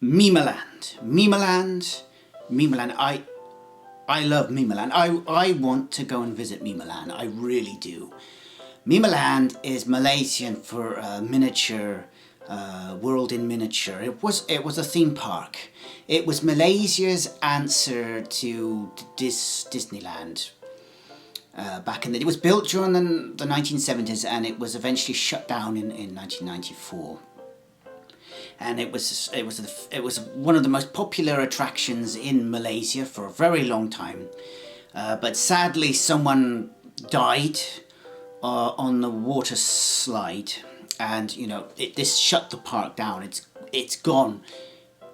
Mimaland. Mimaland. Mimaland. I love Mimaland. I want to go and visit Mimaland. I really do. Mimaland is Malaysian for miniature world in miniature. It was a theme park. It was Malaysia's answer to Disneyland. Back in it was built during the 1970s, and it was eventually shut down in 1994. And it was one of the most popular attractions in Malaysia for a very long time. But sadly, someone died on the water slide, and this shut the park down. It's gone.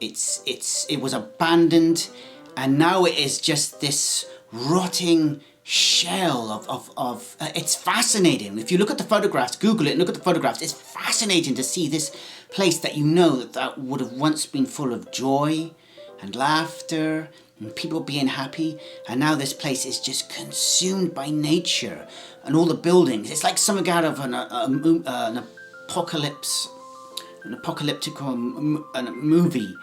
It was abandoned, and now it is just this rotting shell of it's fascinating. If you look at the photographs, Google it and look at the photographs, it's fascinating to see this place that that would have once been full of joy and laughter and people being happy, and now this place is just consumed by nature and all the buildings. It's like something out of an apocalyptic movie,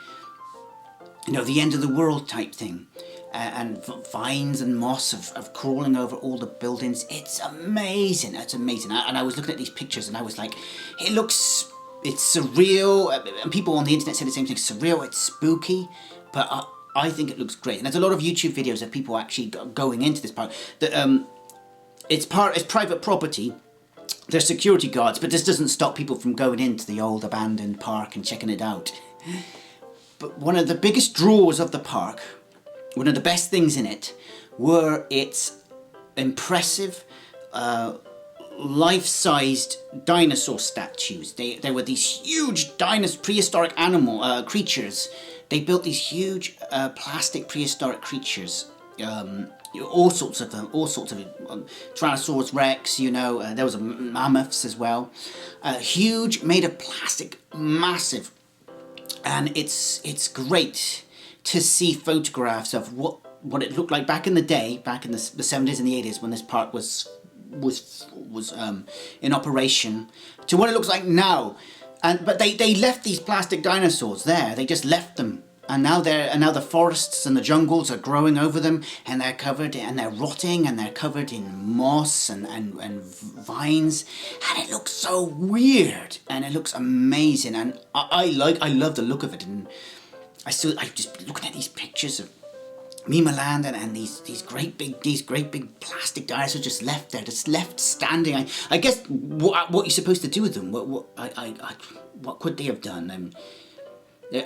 the end of the world type thing. And vines and moss of crawling over all the buildings. It's amazing. It's amazing. And I was looking at these pictures and I was like, it's surreal. And people on the internet say the same thing. Surreal. It's spooky, but I think it looks great. And there's a lot of YouTube videos of people actually going into this park. It's private property. There's security guards, but this doesn't stop people from going into the old abandoned park and checking it out. But one of the biggest draws of the park, one of the best things in it, were its impressive life-sized dinosaur statues. They were these huge prehistoric creatures. They built these huge plastic prehistoric creatures. All sorts of them. Tyrannosaurus Rex. There was mammoths as well. Huge, made of plastic, massive, and it's great to see photographs of what it looked like back in the day, back in the 70s and the 80s, when this park was in operation, to what it looks like now. But they left these plastic dinosaurs there. They just left them, and now the forests and the jungles are growing over them, and they're covered and they're rotting and they're covered in moss and vines, and it looks so weird and it looks amazing, and I love the look of it. And I just looking at these pictures of Mimaland and these great big plastic dinosaurs just left there, just left standing. I guess what you're supposed to do with them? What could they have done?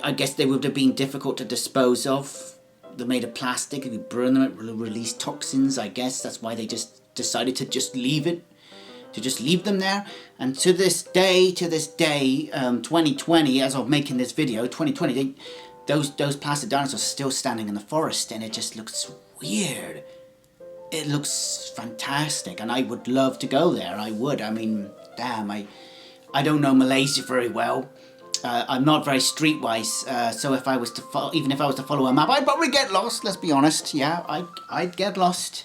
I guess they would have been difficult to dispose of. They're made of plastic. If you burn them, it will release toxins. I guess that's why they just decided to just leave them there. And to this day, 2020, as of making this video, 2020, those plastic dinosaurs are still standing in the forest, and it just looks weird. It looks fantastic, and I would love to go there. I would. I mean, damn, I don't know Malaysia very well. I'm not very streetwise, so if I was to follow a map, I'd probably get lost. Let's be honest. Yeah, I'd get lost.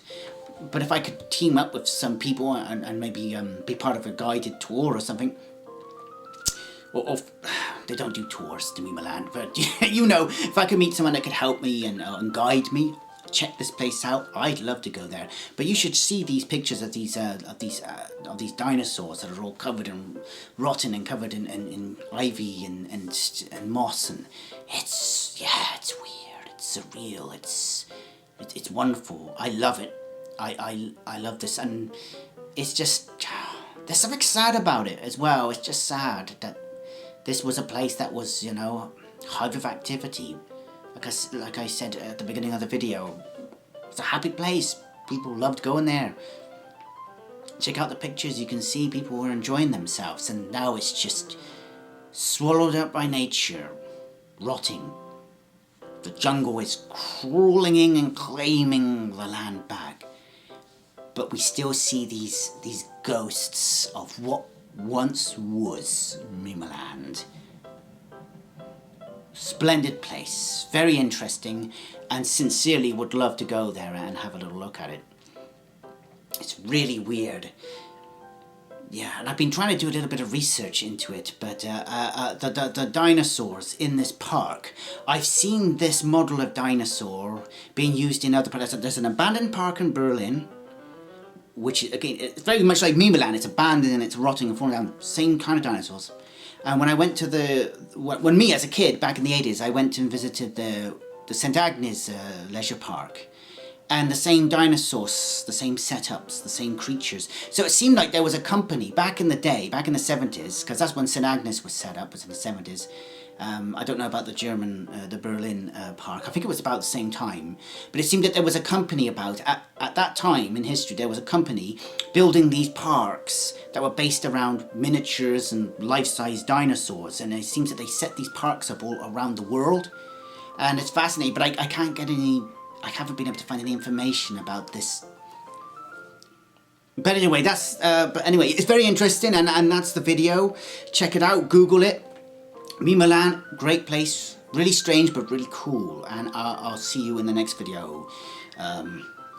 But if I could team up with some people and maybe be part of a guided tour or something. Or they don't do tours to Mimaland, but if I could meet someone that could help me and guide me, check this place out, I'd love to go there. But you should see these pictures of these dinosaurs that are all covered in rotten and covered in ivy and moss, and it's weird, it's surreal, it's wonderful. I love it. I love this, and it's just there's something sad about it as well. It's just sad that this was a place that was, hive of activity. Like I said at the beginning of the video, it's a happy place. People loved going there. Check out the pictures. You can see people were enjoying themselves, and now it's just swallowed up by nature, rotting. The jungle is crawling in and claiming the land back. But we still see these ghosts of what once was Mimaland. Splendid place, very interesting, and sincerely would love to go there and have a little look at it. It's really weird. Yeah, and I've been trying to do a little bit of research into it, but the dinosaurs in this park, I've seen this model of dinosaur being used in other places. There's an abandoned park in Berlin, which, again, it's very much like Mimaland. It's abandoned and it's rotting and falling down. Same kind of dinosaurs. And when I went to when me as a kid, back in the 80s, I went and visited the St. Agnes leisure park. And the same dinosaurs, the same setups, the same creatures. So it seemed like there was a company back in the day, back in the 70s, because that's when St. Agnes was set up, was in the 70s. I don't know about the Berlin park. I think it was about the same time. But it seemed that there was a company at that time in history, there was a company building these parks that were based around miniatures and life-size dinosaurs. And it seems that they set these parks up all around the world. And it's fascinating, but I can't get I haven't been able to find any information about this. But anyway, it's very interesting, and that's the video. Check it out, Google it. Mimaland, great place, really strange but really cool. And I'll see you in the next video.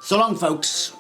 So long, folks.